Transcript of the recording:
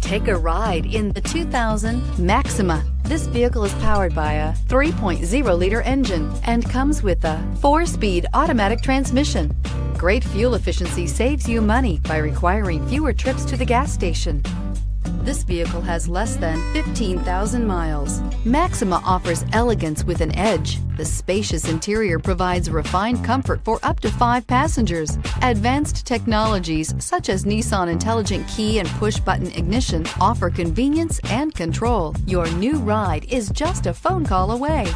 Take a ride in the 2000 Maxima. This vehicle is powered by a 3.0-liter engine and comes with a 4-speed automatic transmission. Great fuel efficiency saves you money by requiring fewer trips to the gas station. This vehicle has less than 15,000 miles. Maxima offers elegance with an edge. The spacious interior provides refined comfort for up to 5 passengers. Advanced technologies such as Nissan Intelligent Key and push-button ignition offer convenience and control. Your new ride is just a phone call away.